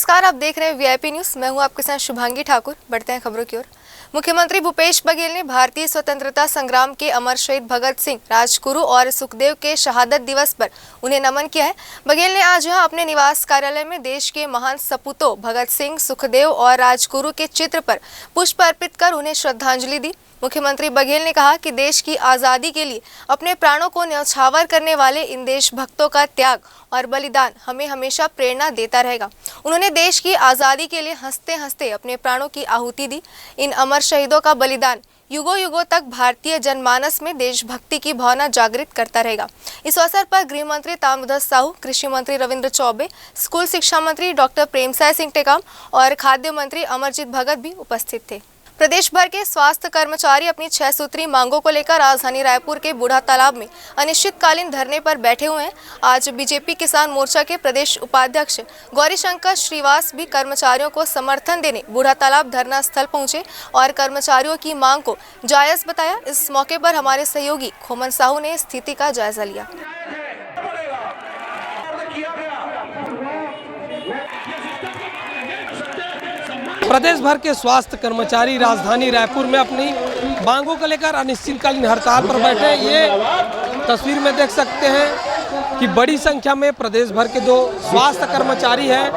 नमस्कार, आप देख रहे हैं वीआईपी न्यूज। मैं हूं आपके साथ शुभांगी ठाकुर। बढ़ते हैं खबरों की ओर। मुख्यमंत्री भूपेश बघेल ने भारतीय स्वतंत्रता संग्राम के अमर शहीद भगत सिंह, राजगुरु और सुखदेव के शहादत दिवस पर उन्हें नमन किया है। बघेल ने आज यहां अपने निवास कार्यालय में देश के महान सपूतों भगत सिंह, सुखदेव और राजगुरु के चित्र पर पुष्प अर्पित कर उन्हें श्रद्धांजलि दी। मुख्यमंत्री बघेल ने कहा कि देश की आज़ादी के लिए अपने प्राणों को न्यौछावर करने वाले इन देशभक्तों का त्याग और बलिदान हमें हमेशा प्रेरणा देता रहेगा। उन्होंने देश की आज़ादी के लिए हंसते हंसते अपने प्राणों की आहुति दी। इन अमर शहीदों का बलिदान युगों युगों तक भारतीय जनमानस में देशभक्ति की भावना जागृत करता रहेगा। इस अवसर पर गृह मंत्री ताम्रध्वज साहू, कृषि मंत्री रविंद्र चौबे, स्कूल शिक्षा मंत्री डॉक्टर प्रेमसाय सिंह टेकाम और खाद्य मंत्री अमरजीत भगत भी उपस्थित थे। प्रदेश भर के स्वास्थ्य कर्मचारी अपनी 6 सूत्री मांगों को लेकर राजधानी रायपुर के बूढ़ा तालाब में अनिश्चितकालीन धरने पर बैठे हुए हैं। आज बीजेपी किसान मोर्चा के प्रदेश उपाध्यक्ष गौरीशंकर श्रीवास भी कर्मचारियों को समर्थन देने बूढ़ा तालाब धरना स्थल पहुंचे और कर्मचारियों की मांग को जायज बताया। इस मौके पर हमारे सहयोगी खोमन साहू ने स्थिति का जायजा लिया। प्रदेश भर के स्वास्थ्य कर्मचारी राजधानी रायपुर में अपनी मांगों को लेकर अनिश्चितकालीन हड़ताल पर बैठे। ये तस्वीर में देख सकते हैं कि बड़ी संख्या में प्रदेश भर के जो स्वास्थ्य कर्मचारी हैं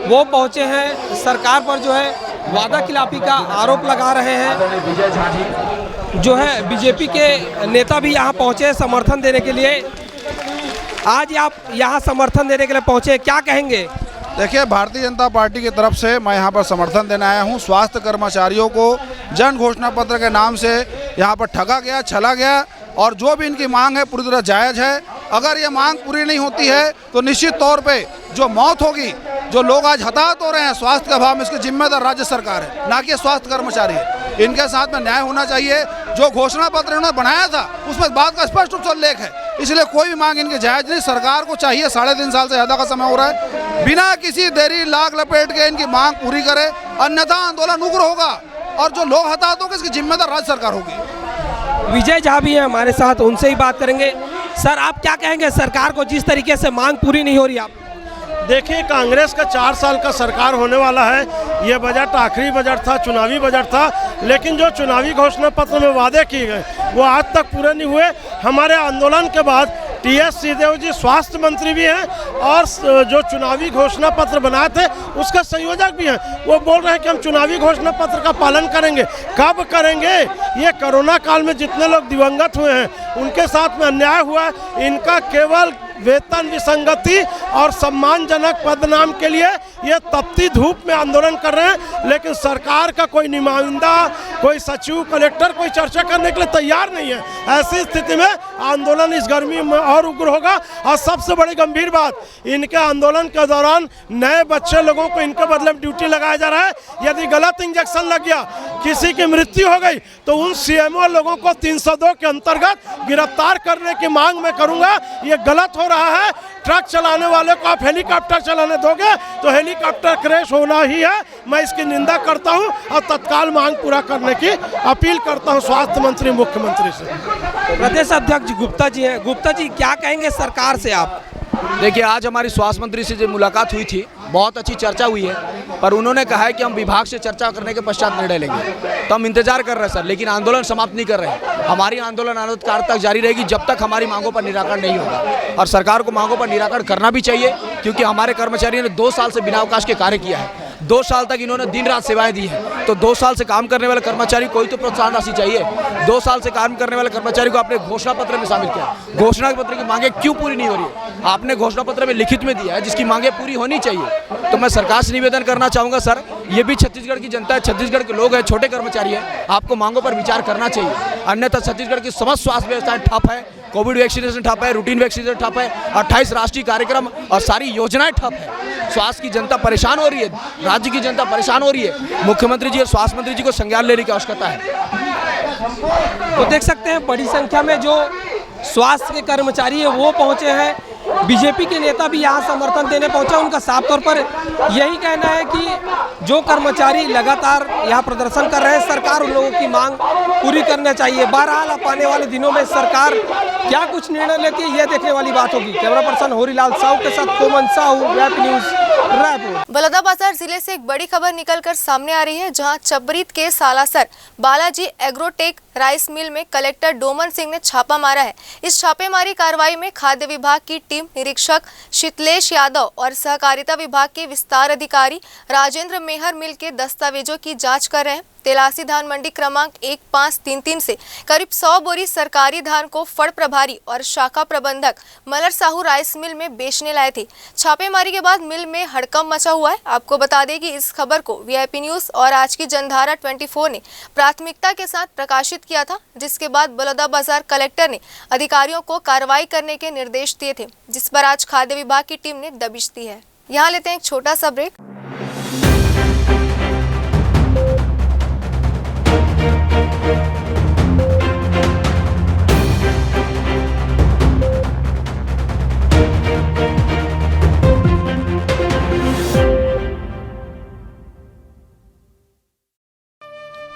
वो पहुंचे हैं। सरकार पर जो है वादा खिलाफी का आरोप लगा रहे हैं। जो है बीजेपी के नेता भी यहाँ पहुंचे समर्थन देने के लिए। आज आप यहाँ समर्थन देने के लिए पहुंचे, क्या कहेंगे? देखिए, भारतीय जनता पार्टी की तरफ से मैं यहाँ पर समर्थन देने आया हूँ। स्वास्थ्य कर्मचारियों को जन घोषणा पत्र के नाम से यहाँ पर ठगा गया, छला गया और जो भी इनकी मांग है पूरी तरह जायज़ है। अगर ये मांग पूरी नहीं होती है तो निश्चित तौर पे जो मौत होगी, जो लोग आज हताहत हो रहे हैं स्वास्थ्य के अभाव में, इसकी जिम्मेदार राज्य सरकार है, ना कि स्वास्थ्य कर्मचारी है। इनके साथ में न्याय होना चाहिए। जो घोषणा पत्र इन्होंने बनाया था उसमें इस बात का स्पष्ट रूप से उल्लेख है, इसलिए कोई भी मांग इनकी जायज़ नहीं। सरकार को चाहिए, 3.5 साल से ज़्यादा का समय हो रहा है, बिना किसी देरी लाग लपेट के इनकी मांग पूरी करे, अन्यथा आंदोलन उग्र होगा और जो लोग हताहत होंगे इसकी जिम्मेदार राज्य सरकार होगी। विजय झा भी है हमारे साथ, उनसे ही बात करेंगे। सर, आप क्या कहेंगे सरकार को जिस तरीके से मांग पूरी नहीं हो रही? आप देखिए, कांग्रेस का 4 साल का सरकार होने वाला है। ये बजट आखिरी बजट था, चुनावी बजट था, लेकिन जो चुनावी घोषणा पत्र में वादे किए गए वो आज तक पूरे नहीं हुए। हमारे आंदोलन के बाद टी.एस. सिंहदेव जी स्वास्थ्य मंत्री भी हैं और जो चुनावी घोषणा पत्र बनाए थे उसका संयोजक भी हैं। वो बोल रहे हैं कि हम चुनावी घोषणा पत्र का पालन करेंगे। कब करेंगे? ये कोरोना काल में जितने लोग दिवंगत हुए हैं उनके साथ में अन्याय हुआ है। इनका केवल वेतन विसंगति और सम्मानजनक पदनाम के लिए ये तपती धूप में आंदोलन कर रहे हैं, लेकिन सरकार का कोई नुमाइंदा, कोई सचिव, कलेक्टर कोई चर्चा करने के लिए तैयार नहीं है। ऐसी स्थिति में आंदोलन इस गर्मी में और उग्र होगा। और सबसे बड़ी गंभीर बात, इनके आंदोलन के दौरान नए बच्चे लोगों को इनके बदले में ड्यूटी लगाया जा रहा है। यदि गलत इंजेक्शन लग गया, किसी की मृत्यु हो गई, तो उन सीएमओ लोगों को 302 के अंतर्गत गिरफ्तार करने की मांग मैं करूंगा। ये गलत हो रहा है। ट्रक चलाने वाले को आप हेलीकॉप्टर चलाने दोगे तो हेलीकॉप्टर क्रैश होना ही है। मैं इसकी निंदा करता हूं और तत्काल मांग पूरा करने की अपील करता हूं स्वास्थ्य मंत्री, मुख्यमंत्री से। प्रदेश अध्यक्ष गुप्ता जी हैं। गुप्ता जी, क्या कहेंगे सरकार से आप? देखिए, आज हमारी स्वास्थ्य मंत्री से जो मुलाकात हुई थी, बहुत अच्छी चर्चा हुई है, पर उन्होंने कहा है कि हम विभाग से चर्चा करने के पश्चात निर्णय लेंगे। तो हम इंतजार कर रहे हैं सर, लेकिन आंदोलन समाप्त नहीं कर रहे हैं। हमारी आंदोलन अनंतकाल तक जारी रहेगी जब तक हमारी मांगों पर निराकरण नहीं होगा। और सरकार को मांगों पर निराकरण करना भी चाहिए, क्योंकि हमारे कर्मचारियों ने 2 साल से बिना अवकाश के कार्य किया है। 2 साल तक इन्होंने दिन रात सेवाएं दी हैं, तो 2 साल से काम करने वाले कर्मचारी कोई तो प्रोत्साहन राशि चाहिए। 2 साल से काम करने वाले कर्मचारी को आपने घोषणा पत्र में शामिल किया। घोषणा पत्र की मांगे क्यों पूरी नहीं हो रही है? आपने घोषणा पत्र में लिखित में दिया है जिसकी मांगे पूरी होनी चाहिए। तो मैं सरकार से निवेदन करना चाहूँगा, सर, ये भी छत्तीसगढ़ की जनता है, छत्तीसगढ़ के लोग हैं, छोटे कर्मचारी हैं, आपको मांगों पर विचार करना चाहिए। अन्यथा छत्तीसगढ़ की समस्त स्वास्थ्य व्यवस्थाएं ठप है, कोविड वैक्सीनेशन ठप है, रूटीन वैक्सीनेशन ठप है, 28 राष्ट्रीय कार्यक्रम और सारी योजनाएं ठप है। स्वास्थ्य की जनता परेशान हो रही है, राज्य की जनता परेशान हो रही है। मुख्यमंत्री जी और स्वास्थ्य मंत्री जी को संज्ञान लेने की आवश्यकता है। तो देख सकते हैं बड़ी संख्या में जो स्वास्थ्य के कर्मचारी है वो पहुंचे हैं। बीजेपी के नेता भी यहाँ समर्थन देने पहुंचे। उनका साफ तौर पर यही कहना है कि जो कर्मचारी लगातार यहाँ प्रदर्शन कर रहे हैं, सरकार उन लोगों की मांग पूरी करना चाहिए। बहरहाल अब आने वाले दिनों में सरकार क्या कुछ निर्णय लेती है, यह देखने वाली बात होगी। कैमरा पर्सन होरीलाल साहू के साथ खोमन साहू, वीआईपी न्यूज़। रायपुर। बलौदाबाजार जिले से एक बड़ी खबर निकलकर सामने आ रही है, जहां चपरीत के Salasar Balaji agrotech rice mill में कलेक्टर डोमन सिंह ने छापा मारा है। इस छापेमारी कार्रवाई में खाद्य विभाग की टीम निरीक्षक शीतलेश यादव और सहकारिता विभाग के विस्तार अधिकारी राजेंद्र मेहर मिल के दस्तावेजों की जांच कर रहे हैं। तेलासी धान मंडी क्रमांक 1533 से करीब 100 बोरी सरकारी धान को फड़ प्रभारी और शाखा प्रबंधक मलर साहू राइस मिल में बेचने लाए थे। छापेमारी के बाद मिल में हड़कंप मचा हुआ है। आपको बता दें कि इस खबर को वीआईपी न्यूज और आज की जनधारा 24 ने प्राथमिकता के साथ प्रकाशित किया था, जिसके बाद बलौदाबाजार कलेक्टर ने अधिकारियों को कार्रवाई करने के निर्देश दिए थे, जिस पर आज खाद्य विभाग की टीम ने दबिश दी है। यहाँ लेते हैं एक छोटा सा ब्रेक।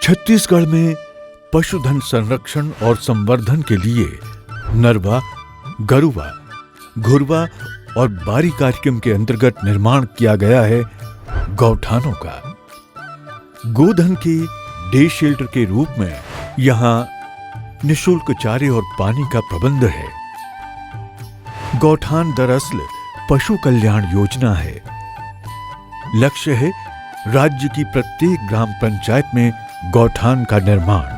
छत्तीसगढ़ में पशुधन संरक्षण और संवर्धन के लिए नरवा, गरुवा, घुरवा और बारी कार्यक्रम के अंतर्गत निर्माण किया गया है गौठानों का। गोधन के डे शेल्टर के रूप में यहाँ निःशुल्क चारे और पानी का प्रबंध है। गौठान दरअसल पशु कल्याण योजना है। लक्ष्य है राज्य की प्रत्येक ग्राम पंचायत में गौठान का निर्माण।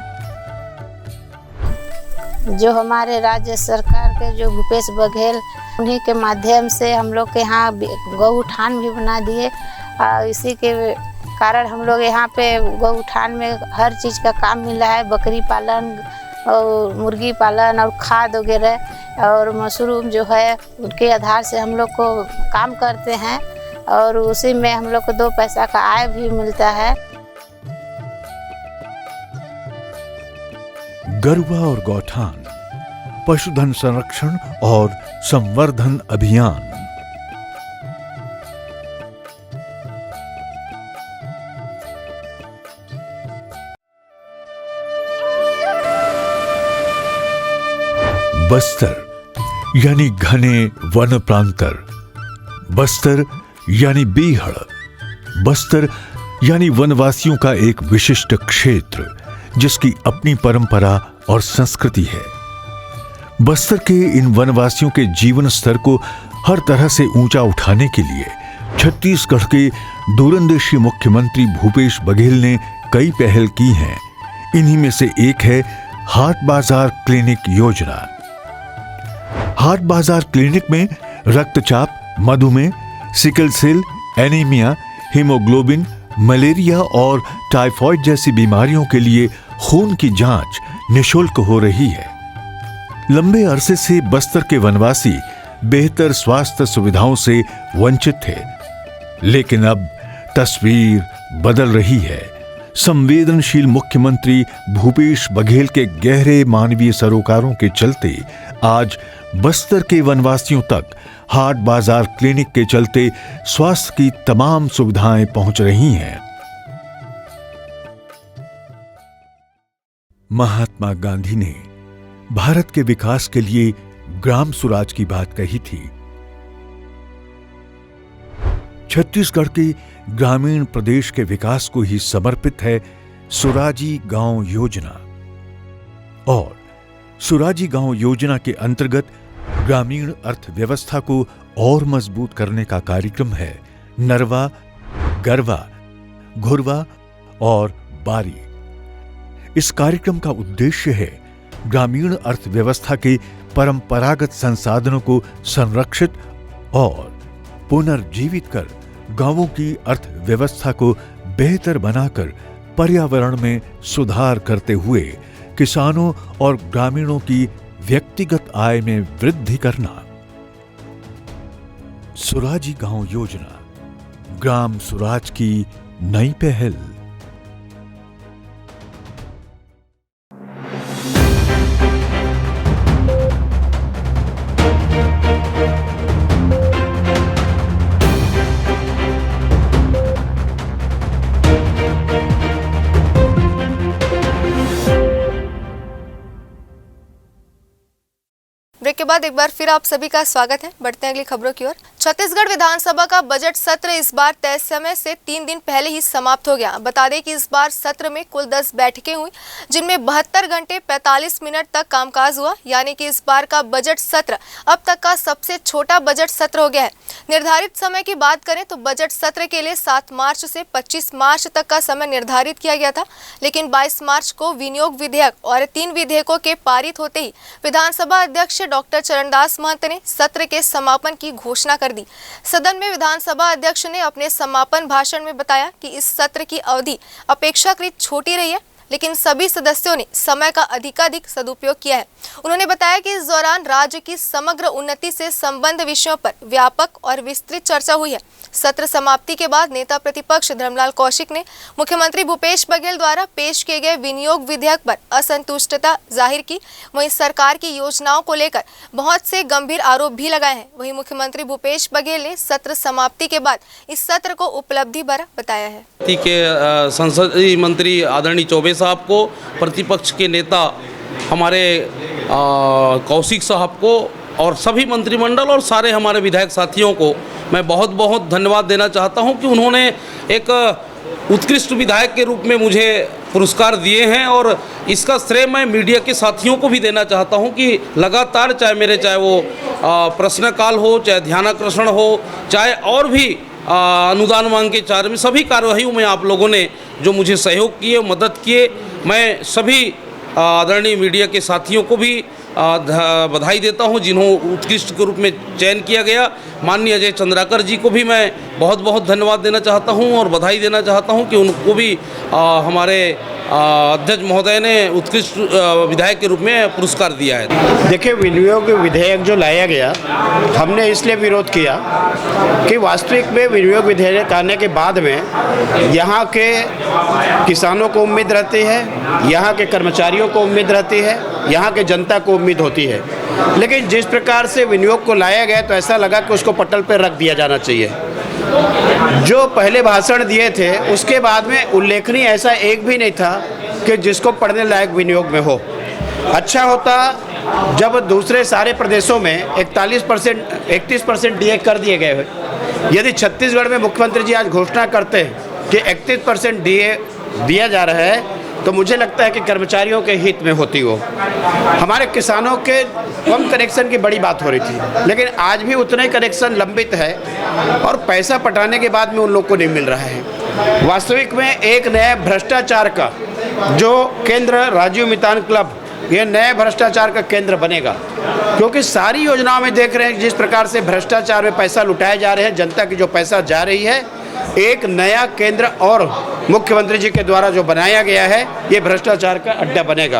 जो हमारे राज्य सरकार के जो भूपेश बघेल, उन्हीं के माध्यम से हम लोग के यहाँ गौठान भी बना दिए। इसी के कारण हम लोग यहाँ पे गौठान में हर चीज़ का काम मिल रहा है। बकरी पालन और मुर्गी पालन और खाद वगैरह और मशरूम जो है, उनके आधार से हम लोग को काम करते हैं और उसी में हम लोग को 2 पैसा का आय भी मिलता है। गरुवा और गौठान पशुधन संरक्षण और संवर्धन अभियान। बस्तर यानी घने वन प्रांतर, बस्तर यानी बीहड़, बस्तर यानी वनवासियों का एक विशिष्ट क्षेत्र जिसकी अपनी परंपरा और संस्कृति है। बस्तर के इन वनवासियों के जीवन स्तर को हर तरह से ऊंचा उठाने के लिए छत्तीसगढ़ के दूरंदेशी मुख्यमंत्री भूपेश बघेल ने कई पहल की हैं। इन्हीं में से एक है हाट बाजार क्लिनिक योजना। हाट बाजार क्लिनिक में रक्तचाप, मधुमेह, sickle cell, anaemia, haemoglobin, malaria और टाइफाइड जैसी बीमारियों के लिए खून की जांच निःशुल्क हो रही है। लंबे अरसे से बस्तर के वनवासी बेहतर स्वास्थ्य सुविधाओं से वंचित थे, लेकिन अब तस्वीर बदल रही है। संवेदनशील मुख्यमंत्री भूपेश बघेल के गहरे मानवीय सरोकारों के चलते आज बस्तर के वनवासियों तक हाट बाजार क्लिनिक के चलते स्वास्थ्य की तमाम सुविधाएं पहुंच रही हैं। महात्मा गांधी ने भारत के विकास के लिए ग्राम स्वराज की बात कही थी। छत्तीसगढ़ के ग्रामीण प्रदेश के विकास को ही समर्पित है सुराजी गांव योजना। और सुराजी गांव योजना के अंतर्गत ग्रामीण अर्थव्यवस्था को और मजबूत करने का कार्यक्रम है नरवा, गरवा, घुरवा और बारी। इस कार्यक्रम का उद्देश्य है ग्रामीण अर्थव्यवस्था के परंपरागत संसाधनों को संरक्षित और पुनर्जीवित कर गांवों की अर्थव्यवस्था को बेहतर बनाकर पर्यावरण में सुधार करते हुए किसानों और ग्रामीणों की व्यक्तिगत आय में वृद्धि करना। सुराजी गांव योजना, ग्राम स्वराज की नई पहल। ब्रेक के बाद एक बार फिर आप सभी का स्वागत है। बढ़ते हैं अगली खबरों की ओर। छत्तीसगढ़ विधानसभा का बजट सत्र इस बार तय समय से 3 दिन पहले ही समाप्त हो गया। बता दें कि इस बार सत्र में कुल 10 बैठकें हुई, जिनमें 72 घंटे 45 मिनट तक कामकाज हुआ, यानी कि इस बार का बजट सत्र अब तक का सबसे छोटा बजट सत्र हो गया है। निर्धारित समय की बात करें तो बजट सत्र के लिए 7 मार्च से 25 मार्च तक का समय निर्धारित किया गया था, लेकिन 22 मार्च को विनियोग विधेयक और 3 विधेयकों के पारित होते ही विधानसभा अध्यक्ष डॉक्टर चरणदास महंत ने सत्र के समापन की घोषणा कर दी। सदन में विधानसभा अध्यक्ष ने अपने समापन भाषण में बताया कि इस सत्र की अवधि अपेक्षाकृत छोटी रही है, लेकिन सभी सदस्यों ने समय का अधिकाधिक सदुपयोग किया है। उन्होंने बताया कि इस दौरान राज्य की समग्र उन्नति से संबंध विषयों पर व्यापक और विस्तृत चर्चा हुई है। सत्र समाप्ति के बाद नेता प्रतिपक्ष धर्मलाल कौशिक ने मुख्यमंत्री भूपेश बघेल द्वारा पेश किए गए विनियोग विधेयक पर असंतुष्टता जाहिर की। वहीं सरकार की योजनाओं को लेकर बहुत से गंभीर आरोप भी लगाए हैं। वहीं मुख्यमंत्री भूपेश बघेल ने सत्र समाप्ति के बाद इस सत्र को उपलब्धि भरा बताया है। के संसदीय मंत्री आदरणीय चौबे साहब को, प्रतिपक्ष के नेता हमारे कौशिक साहब को और सभी मंत्रिमंडल और सारे हमारे विधायक साथियों को मैं बहुत बहुत धन्यवाद देना चाहता हूं कि उन्होंने एक उत्कृष्ट विधायक के रूप में मुझे पुरस्कार दिए हैं। और इसका श्रेय मैं मीडिया के साथियों को भी देना चाहता हूं कि लगातार चाहे वो प्रश्नकाल हो, चाहे ध्यानाकर्षण हो, चाहे और भी अनुदान मांग के चार में सभी कार्यवाहियों में आप लोगों ने जो मुझे सहयोग किए, मदद किए, मैं सभी आदरणीय मीडिया के साथियों को भी बधाई देता हूं जिन्हों उत्कृष्ट के रूप में चयन किया गया। माननीय अजय चंद्राकर जी को भी मैं बहुत बहुत धन्यवाद देना चाहता हूं और बधाई देना चाहता हूं कि उनको भी हमारे अध्यक्ष महोदय ने उत्कृष्ट विधायक के रूप में पुरस्कार दिया है। देखिए, विनियोग विधेयक जो लाया गया, हमने इसलिए विरोध किया कि वास्तविक में विनियोग विधेयक आने के बाद में यहाँ के किसानों को उम्मीद रहती है, यहाँ के कर्मचारियों को उम्मीद रहती है, यहाँ के जनता को उम्मीद होती है, लेकिन जिस प्रकार से विनियोग को लाया गया तो ऐसा लगा कि उसको पटल पर रख दिया जाना चाहिए। जो पहले भाषण दिए थे उसके बाद में उल्लेखनीय ऐसा एक भी नहीं था कि जिसको पढ़ने लायक विनियोग में हो। अच्छा होता जब दूसरे सारे प्रदेशों में 31% डीए कर दिए गए। यदि छत्तीसगढ़ में मुख्यमंत्री जी आज घोषणा करते हैं कि 31% डीए दिया जा रहा है तो मुझे लगता है कि कर्मचारियों के हित में होती हो। हमारे किसानों के कम कनेक्शन की बड़ी बात हो रही थी, लेकिन आज भी उतने कनेक्शन लंबित है और पैसा पटाने के बाद में उन लोग को नहीं मिल रहा है। वास्तविक में एक नया भ्रष्टाचार का जो केंद्र राजीव मितान क्लब, ये नए भ्रष्टाचार का केंद्र बनेगा, क्योंकि सारी योजनाओं में देख रहे हैं जिस प्रकार से भ्रष्टाचार में पैसा लुटाए जा रहे हैं, जनता की जो पैसा जा रही है, एक नया केंद्र और मुख्यमंत्री जी के द्वारा जो बनाया गया है ये भ्रष्टाचार का अड्डा बनेगा।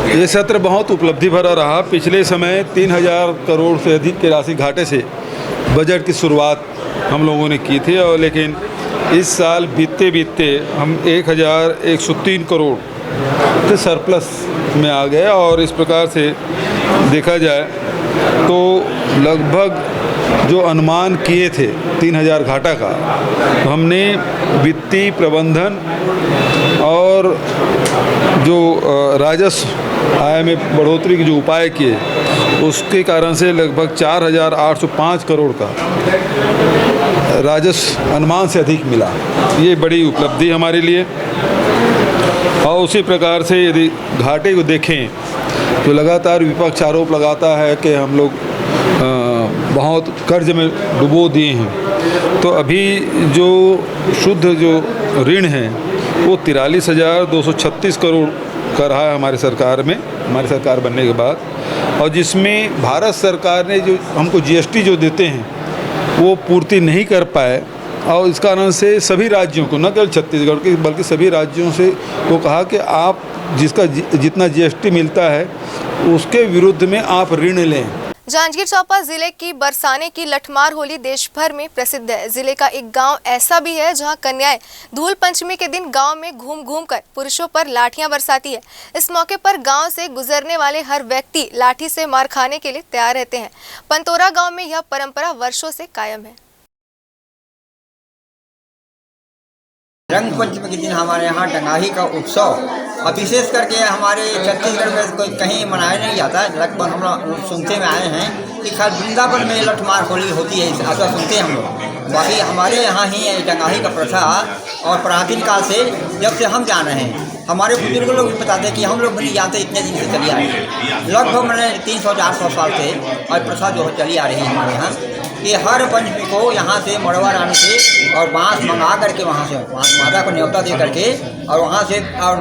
ये सत्र बहुत उपलब्धि भरा रहा। पिछले समय 3000 करोड़ से अधिक की राशि घाटे से बजट की शुरुआत हम लोगों ने की थी, और लेकिन इस साल बीतते हम 1103 करोड़ के सरप्लस में आ गए। और इस प्रकार से देखा जाए तो लगभग जो अनुमान किए थे 3000 घाटा का, तो हमने वित्तीय प्रबंधन और जो राजस्व आय में बढ़ोतरी के जो उपाय किए उसके कारण से लगभग 4805 करोड़ का राजस्व अनुमान से अधिक मिला। ये बड़ी उपलब्धि हमारे लिए। और उसी प्रकार से यदि घाटे को देखें तो लगातार विपक्ष आरोप लगाता है कि हम लोग बहुत कर्ज में डुबो दिए हैं। तो अभी जो शुद्ध जो ऋण है वो 43,236 करोड़ का रहा है हमारी सरकार में, हमारी सरकार बनने के बाद, और जिसमें भारत सरकार ने जो हमको जीएसटी जो देते हैं वो पूर्ति नहीं कर पाए। और इस कारण से सभी राज्यों को, न केवल छत्तीसगढ़ के बल्कि सभी राज्यों से वो कहा कि आप जिसका जितना जीएसटी मिलता है उसके विरुद्ध में आप ऋण लें। जांजगीर चांपा जिले की बरसाने की लठमार होली देश भर में प्रसिद्ध है। जिले का एक गांव ऐसा भी है जहां कन्याएं धूल पंचमी के दिन गांव में घूम घूम कर पुरुषों पर लाठियां बरसाती है। इस मौके पर गांव से गुजरने वाले हर व्यक्ति लाठी से मार खाने के लिए तैयार रहते हैं। पंतोरा गांव में यह परंपरा वर्षों से कायम है। रंग पंचमी के दिन हमारे यहाँ डंगाही का उत्सव और विशेष करके हमारे छत्तीसगढ़ में कोई कहीं मनाया नहीं जाता है। लगभग हम लोग सुनते में आए हैं कि खाली वृंदावन में लठमार होली होती है, ऐसा सुनते हैं हम लोग। बाकी हमारे यहाँ ही डंगाही का प्रथा और प्राचीन काल से जब से हम जान रहे हैं, हमारे बुजुर्ग लोग भी बताते हैं कि हम लोग भी नहीं जानते, इतने दिन से चली आ रही है। लगभग मैंने 300-400 साल से और प्रथा जो चली आ रही है हमारे यहाँ कि हर पंचमी को यहाँ से मड़वा रानी से और बाँस मंगा करके वहाँ से माता को न्योता दे करके और वहाँ से और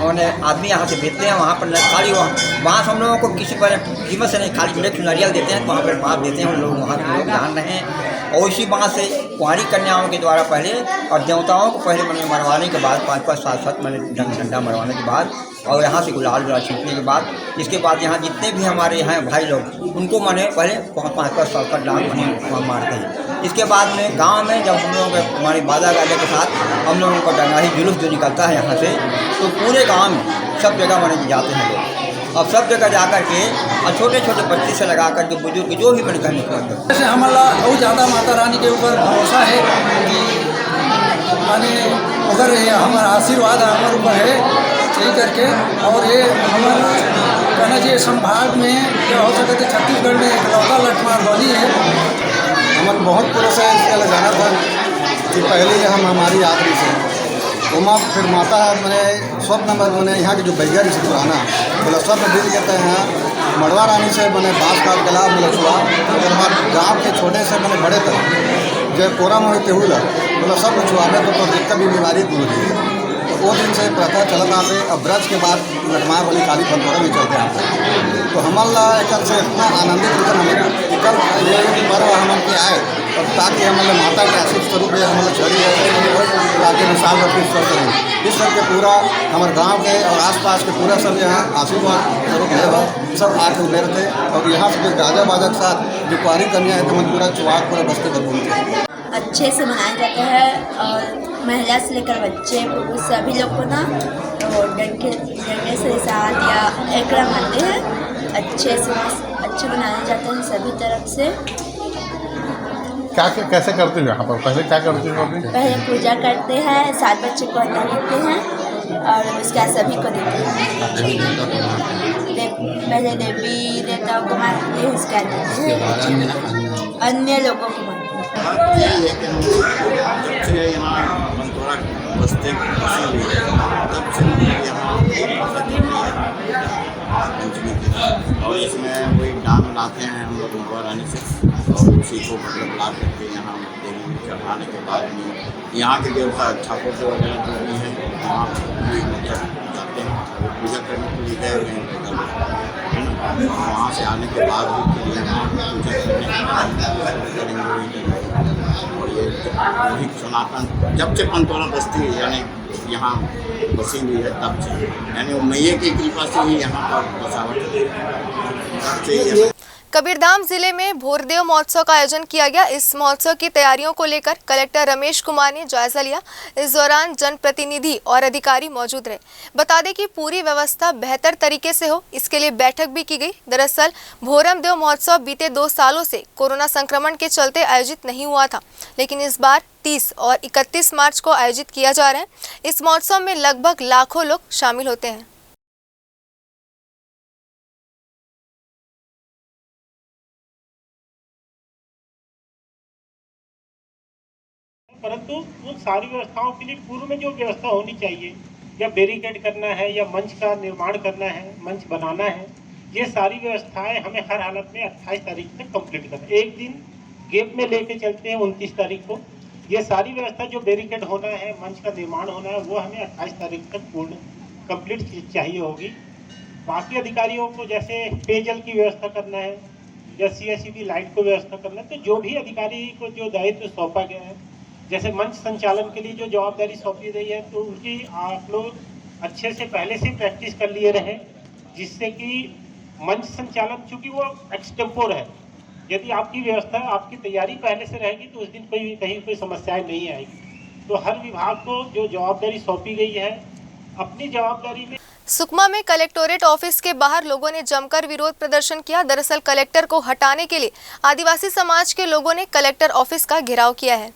उन्हें आदमी यहाँ से भेजते हैं। वहाँ पर खाली वहाँ बाँस हम लोगों को किसी पर कीमत से नहीं, खाली डायरेक्ट नारियल देते हैं, वहाँ पर बाँस देते हैं। उन लोग वहाँ के लोग जान रहे हैं और इसी बाँस से कुंवारी कन्याओं के द्वारा पहले और देवताओं को पहले मैंने मरवाने के बाद 5-5 7-7 मैंने डंडा मरवाने के बाद और यहाँ से गुलाल छींटने के बाद इसके बाद यहाँ जितने भी हमारे यहाँ भाई लोग उनको मैंने पहले 5-5 साल का डाक मैंने मारते हैं। इसके बाद में गांव में जब हम लोगों के हमारी बाजा गाजे के साथ हम लोगों का डंगाही जुलूस जो निकलता है यहाँ से, तो पूरे गांव में सब जगह मैंने जाते हैं लोग। अब सब जगह जा कर के और छोटे छोटे बच्चे से लगा कर के बुजुर्ग जो भी मैंने कहने को जैसे हमारा बहुत ज़्यादा माता रानी के ऊपर भरोसा है कि माने अगर ये हमारा आशीर्वाद हमारे ऊपर है सही करके। और ये हमारा कहना चाहिए संभाग में क्या हो सके तो छत्तीसगढ़ में एक लौका लठमार होली है। हमारे बहुत पुरुष है इसके लिए जाना था कि पहले ही हम हमारी आखिरी से उमा फिर माता मैंने सब नंबर मैंने यहाँ की जो बैया जैसे पुराना बोला सब दिल कहते हैं मड़वा रानी से मैंने बाँस का गला मिला छुआ। अगर हमारे गाँव के छोटे से मैंने बड़े तक जो कोरा मोहते हुआ बोला सब छुआने तो दिक्कत भी बीमारी दूर हुई है। तो वो दिन से प्रथा चलत आते अब ब्रज के बाद लठमार वाली काली पंतोरा भी चलते आते। तो हमारा कल से इतना आनंदित होकर मिलेगा कि कल ये पर्व हम के आए और ताकि हमारे माता के आशीष स्वरूप हमारे छड़ी है ताकि मिसाल रखी स्वस्थ रहें। इस सब के पूरा हमारे गांव के और आसपास के पूरा सब यहाँ आशीर्वाद स्वरूप है सब आके उभे रहते। और यहाँ से जो गाजा बाजा के साथ जो कुंवारी कन्या है तो पूरा चुवाक पूरा बस्ती पर घूमते हैं। अच्छे से मनाया जाता है और महिला से लेकर बच्चे पुरुष सभी लोग को ना डंडे से साथ या एकड़ा मारते हैं। अच्छे मनाया जाता है सभी तरफ से। क्या कैसे करते हो यहाँ पर? पहले क्या करते हो? पहले पूजा करते हैं, 7 बच्चे को अंडा देते हैं और उसके बाद सभी को देते हैं। पहले देवी देवताओं को मारते हैं, उसके बाद अन्य लोगों को मारते हैं। जब से यहाँ पंतोरा बस्ती बसी हुई है तब से यहाँ पंचमी की और इसमें वही डांग लाते हैं हम लोग मड़वा रानी से और उसी को मतलब ला करके यहाँ देवी चढ़ाने के बाद में यहाँ के देवता ठाकुर से वगैरह जो भी हैं वहाँ मतलब जाते हैं पूजा करने के लिए गए हुए हैं। वहाँ से आने के बाद भी फिर यहाँ पूजा करने के बाद करेंगे। और ये वही सनातन जब से पंतोरा बस्ती यानी यहाँ बसी हुई है तब से यानी वो मैया की कृपा से ही यहाँ पर बसावट है। कबीरधाम जिले में भोरदेव महोत्सव का आयोजन किया गया। इस महोत्सव की तैयारियों को लेकर कलेक्टर रमेश कुमार ने जायजा लिया। इस दौरान जनप्रतिनिधि और अधिकारी मौजूद रहे। बता दें कि पूरी व्यवस्था बेहतर तरीके से हो, इसके लिए बैठक भी की गई। दरअसल भोरम देव महोत्सव बीते 2 सालों से कोरोना संक्रमण के चलते आयोजित नहीं हुआ था, लेकिन इस बार 30 और 31 मार्च को आयोजित किया जा रहा है। इस महोत्सव में लगभग लाखों लोग शामिल होते हैं। परंतु उन सारी व्यवस्थाओं के लिए पूर्व में जो व्यवस्था होनी चाहिए, या बैरिकेड करना है या मंच का निर्माण करना है, मंच बनाना है, ये सारी व्यवस्थाएं हमें हर हालत में 28 तारीख तक कंप्लीट करना है। एक दिन गैप में लेके चलते हैं 29 तारीख को। ये सारी व्यवस्था जो बैरिकेड होना है, मंच का निर्माण होना है, वो हमें 28 तारीख तक पूर्ण कंप्लीट चाहिए होगी। बाकी अधिकारियों को जैसे पेयजल की व्यवस्था करना है या CSCB लाइट को व्यवस्था करना है, तो जो भी अधिकारी को जो दायित्व सौंपा गया है, जैसे मंच संचालन के लिए जो जवाबदारी सौंपी गई है, तो उनकी आप लोग अच्छे से पहले से प्रैक्टिस कर लिए रहे, जिससे कि मंच संचालन चूँकि वो एक्सटेम्पोर है, यदि आपकी व्यवस्था आपकी तैयारी पहले से रहेगी तो उस दिन कहीं कोई समस्याएं नहीं आएगी। तो हर विभाग को जो जवाबदारी सौंपी गई है अपनी जवाबदारी में। सुकमा में कलेक्टोरेट ऑफिस के बाहर लोगों ने जमकर विरोध प्रदर्शन किया। दरअसल कलेक्टर को हटाने के लिए आदिवासी समाज के लोगों ने कलेक्टर ऑफिस का घेराव किया है।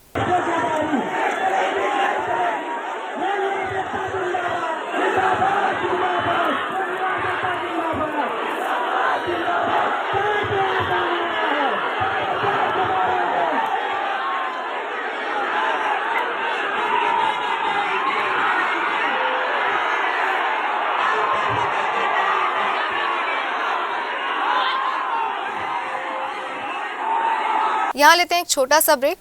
यहाँ लेते हैं एक छोटा सा ब्रेक।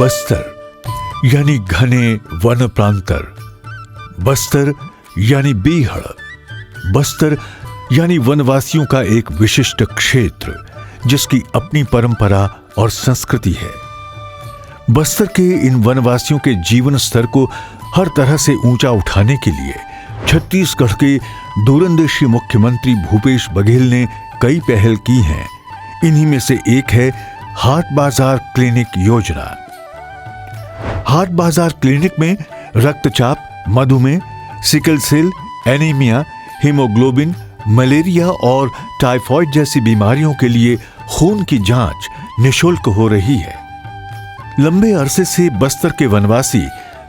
बस्तर यानी घने वन प्रांतर, बस्तर यानी बीहड़, बस्तर यानी वनवासियों का एक विशिष्ट क्षेत्र जिसकी अपनी परंपरा और संस्कृति है। बस्तर के इन वनवासियों के जीवन स्तर को हर तरह से ऊंचा उठाने के लिए छत्तीसगढ़ के दूरंदेशी मुख्यमंत्री भूपेश बघेल ने कई पहल की हैं। इन्हीं में से एक है हाट बाजार क्लिनिक योजना। हाट बाजार क्लिनिक में रक्तचाप, मधुमेह, sickle cell, anaemia, haemoglobin, malaria और टाइफाइड जैसी बीमारियों के लिए खून की जांच निशुल्क हो रही है। लंबे अरसे से बस्तर के वनवासी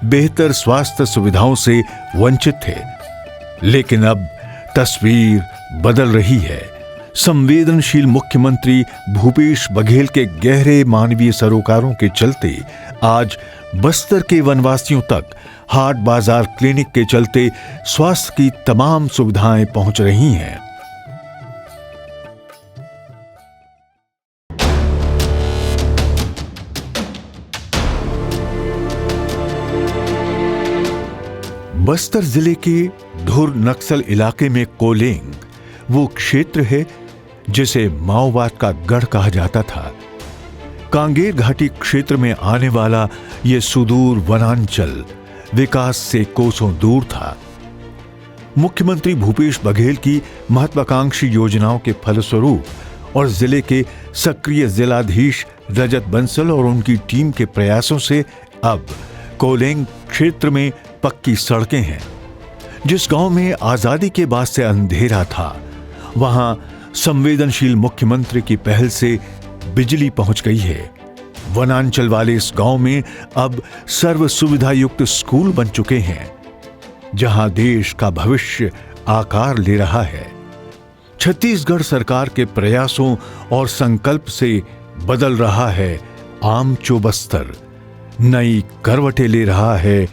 बेहतर स्वास्थ्य सुविधाओं से वंचित थे, लेकिन अब तस्वीर बदल रही है। संवेदनशील मुख्यमंत्री भूपेश बघेल के गहरे मानवीय सरोकारों के चलते आज बस्तर के वनवासियों तक हाट बाजार क्लिनिक के चलते स्वास्थ्य की तमाम सुविधाएं पहुंच रही हैं। बस्तर जिले के धुर नक्सल इलाके में कोलेंग वो क्षेत्र है जिसे माओवाद का गढ़ कहा जाता था। कांगेर घाटी क्षेत्र में आने वाला ये सुदूर वनांचल विकास से कोसों दूर था। मुख्यमंत्री भूपेश बघेल की महत्वाकांक्षी योजनाओं के फलस्वरूप और जिले के सक्रिय जिलाधीश रजत बंसल और उनकी टीम के प्रयासों से अब कोलेंग क्षेत्र में पक्की सड़कें हैं। जिस गांव में आजादी के बाद से अंधेरा था, वहां संवेदनशील मुख्यमंत्री की पहल से बिजली पहुंच गई है। वनांचल वाले इस गांव में अब सर्व सुविधा युक्त स्कूल बन चुके हैं, जहां देश का भविष्य आकार ले रहा है। छत्तीसगढ़ सरकार के प्रयासों और संकल्प से बदल रहा है आमचो बस्तर, नई करवटें ले रहा है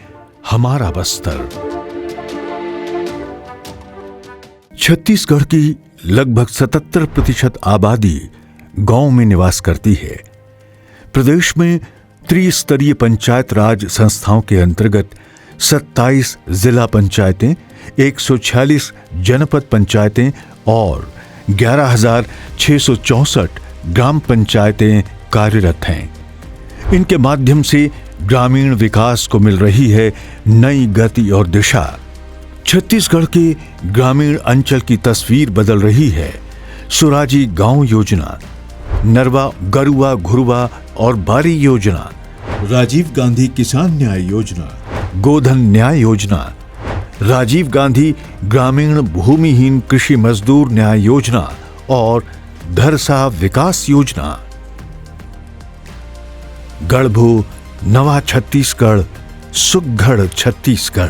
हमारा बस्तर। छत्तीसगढ़ की लगभग 77% आबादी गांव में निवास करती है। प्रदेश में त्रिस्तरीय पंचायत राज संस्थाओं के अंतर्गत 27 जिला पंचायतें, 146 जनपद पंचायतें और 11,664 ग्राम पंचायतें कार्यरत हैं। इनके माध्यम से ग्रामीण विकास को मिल रही है नई गति और दिशा। छत्तीसगढ़ के ग्रामीण अंचल की तस्वीर बदल रही है। सुराजी गांव योजना, नरवा, गरुआ, घुरुआ और बारी योजना, राजीव गांधी किसान न्याय योजना, गोधन न्याय योजना, राजीव गांधी ग्रामीण भूमिहीन कृषि मजदूर न्याय योजना और धरसा विकास योजना। गढ़भू, नवा छत्तीसगढ़, सुघड़ छत्तीसगढ़।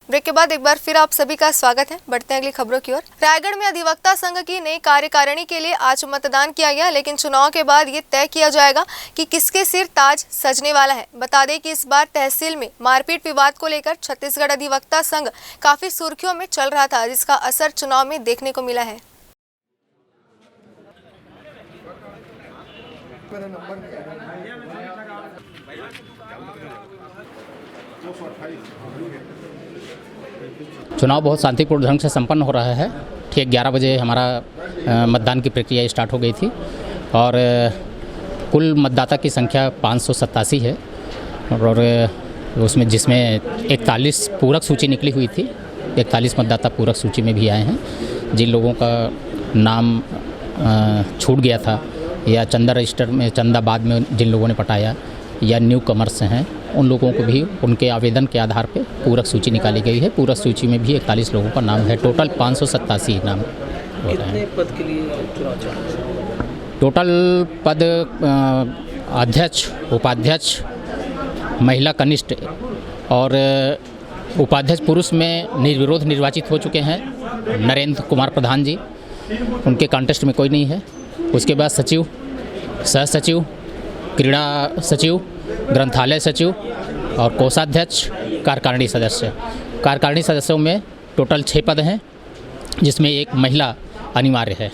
ब्रेक के बाद एक बार फिर आप सभी का स्वागत है। बढ़ते हैं अगली खबरों की ओर। रायगढ़ में अधिवक्ता संघ की नई कार्यकारिणी के लिए आज मतदान किया गया, लेकिन चुनाव के बाद ये तय किया जाएगा कि किसके सिर ताज सजने वाला है। बता दें कि इस बार तहसील में मारपीट विवाद को लेकर छत्तीसगढ़ अधिवक्ता संघ काफी सुर्खियों में चल रहा था, जिसका असर चुनाव में देखने को मिला है। चुनाव बहुत शांतिपूर्ण ढंग से संपन्न हो रहा है। ठीक 11 बजे हमारा मतदान की प्रक्रिया स्टार्ट हो गई थी और कुल मतदाता की संख्या 587 है और उसमें जिसमें 41 पूरक सूची निकली हुई थी। 41 मतदाता पूरक सूची में भी आए हैं। जिन लोगों का नाम छूट गया था या चंदा रजिस्टर में, चंदा बाद में जिन लोगों ने पटाया, या न्यू कमर्स हैं, उन लोगों को भी उनके आवेदन के आधार पे पूरक सूची निकाली गई है। पूरक सूची में भी 41 लोगों का नाम है। टोटल 587 नाम हो रहे हैं। पद के लिए चुनाव चल रहा है? टोटल पद अध्यक्ष, उपाध्यक्ष, महिला कनिष्ठ और उपाध्यक्ष पुरुष में निर्विरोध निर्वाचित हो चुके हैं नरेंद्र कुमार प्रधान जी, उनके कॉन्टेस्ट में कोई नहीं है। उसके बाद सचिव, सह सचिव, क्रीड़ा सचिव, ग्रंथालय सचिव और कोषाध्यक्ष, कार्यकारिणी सदस्य। कार्यकारिणी सदस्यों में टोटल 6 पद हैं, जिसमें एक महिला अनिवार्य है।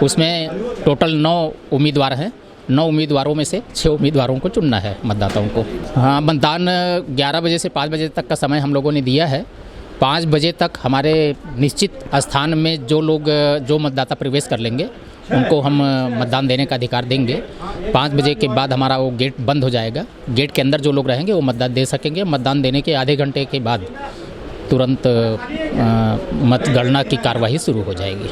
उसमें टोटल 9 उम्मीदवार हैं। 9 उम्मीदवारों में से 6 उम्मीदवारों को चुनना है मतदाताओं को। हाँ, मतदान 11 बजे से 5 बजे तक का समय हम लोगों ने दिया है। 5 बजे तक हमारे निश्चित स्थान में जो मतदाता प्रवेश कर लेंगे उनको हम मतदान देने का अधिकार देंगे। 5 बजे के बाद हमारा वो गेट बंद हो जाएगा। गेट के अंदर जो लोग रहेंगे वो मतदान दे सकेंगे। मतदान देने के आधे घंटे के बाद तुरंत मतगणना की कार्यवाही शुरू हो जाएगी।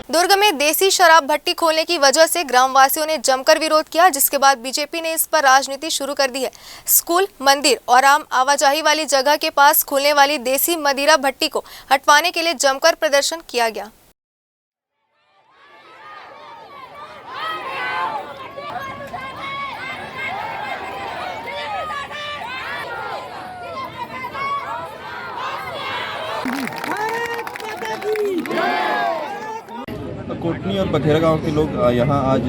दुर्ग में देसी शराब भट्टी खोलने की वजह से ग्रामवासियों ने जमकर विरोध किया, जिसके बाद बीजेपी ने इस पर राजनीति शुरू कर दी है। स्कूल, मंदिर और आम आवाजाही वाली जगह के पास खुलने वाली देसी मदिरा भट्टी को हटवाने के लिए जमकर प्रदर्शन किया गया। कोटनी और बखेरा गांव के लोग यहाँ आज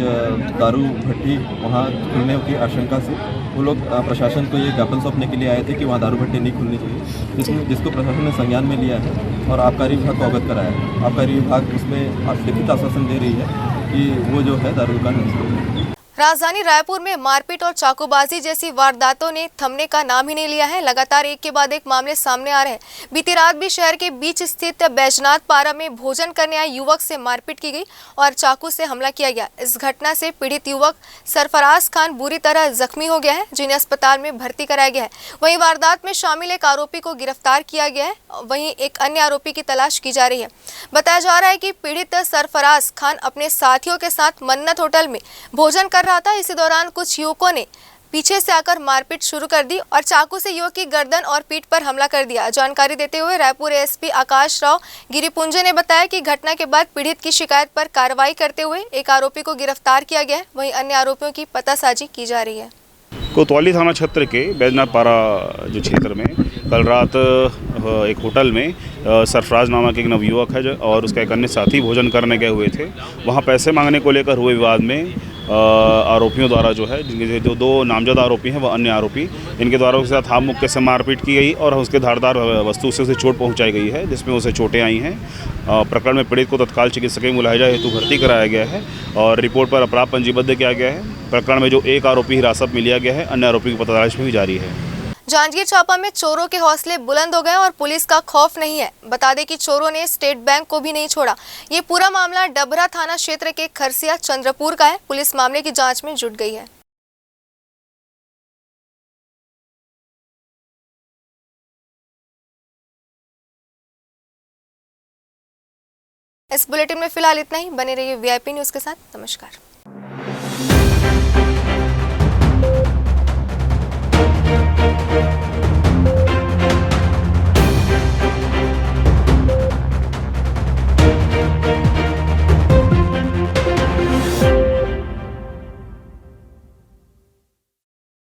दारू भट्टी वहाँ खुलने की आशंका से वो लोग प्रशासन को ये ज्ञापन सौंपने के लिए आए थे कि वहाँ दारू भट्टी नहीं खुलनी चाहिए, जिसको प्रशासन ने संज्ञान में लिया है और आबकारी विभाग को अवगत कराया है। आबकारी विभाग उसमें लिखित आश्वासन दे रही है कि वो जो है दारू दुकान नहीं खुलेगी। राजधानी रायपुर में मारपीट और चाकूबाजी जैसी वारदातों ने थमने का नाम ही नहीं लिया है। लगातार एक के बाद एक मामले सामने आ रहे हैं। बीती रात भी शहर के बीच स्थित बैजनाथ पारा में भोजन करने आए युवक से मारपीट की गई और चाकू से हमला किया गया। इस घटना से पीड़ित युवक सरफराज खान बुरी तरह जख्मी हो गया है, जिन्हें अस्पताल में भर्ती कराया गया है। वहीं वारदात में शामिल एक आरोपी को गिरफ्तार किया गया है, वहीं एक अन्य आरोपी की तलाश की जा रही है। बताया जा रहा है कि पीड़ित सरफराज खान अपने साथियों के साथ मन्नत होटल में भोजन कर रहा था। इसी दौरान कुछ युवकों ने पीछे से आकर मारपीट शुरू कर दी और चाकू से युवक की गर्दन और पीठ पर हमला कर दिया। जानकारी देते हुए रायपुर एसपी आकाश राव गिरिपुंजे ने बताया कि घटना के बाद पीड़ित की शिकायत पर कार्रवाई करते हुए एक आरोपी को गिरफ्तार किया गया है, वहीं अन्य आरोपियों की पतासाजी की जा रही है। कोतवाली थाना क्षेत्र के बैजनाथ पारा जो क्षेत्र में कल रात एक होटल में सरफराज नामक एक नवयुवक है और उसका एक अन्य साथी भोजन करने गए हुए थे। वहाँ पैसे मांगने को लेकर हुए विवाद में आरोपियों द्वारा जो है, जिनके जो 2 नामजद आरोपी हैं वह अन्य आरोपी, इनके द्वारा उसके साथ हाथ मुक्के से मारपीट की गई और उसके धारदार वस्तु से उसे चोट पहुंचाई गई है, जिसमें उसे चोटें आई हैं। प्रकरण में पीड़ित को तत्काल चिकित्सकीय मुलाहिजा हेतु भर्ती कराया गया है और रिपोर्ट पर अपराध पंजीबद्ध किया गया है। प्रकरण में जो एक आरोपी हिरासत में लिया गया है, अन्य आरोपी की पतातलाश भी जारी है। जांजगीर चांपा में चोरों के हौसले बुलंद हो गए और पुलिस का खौफ नहीं है। बता दें कि चोरों ने स्टेट बैंक को भी नहीं छोड़ा। ये पूरा मामला डबरा थाना क्षेत्र के खरसिया चंद्रपुर का है। पुलिस मामले की जांच में जुट गई है। इस बुलेटिन में फिलहाल इतना ही। बने रहिए वीआईपी न्यूज़ के साथ। नमस्कार।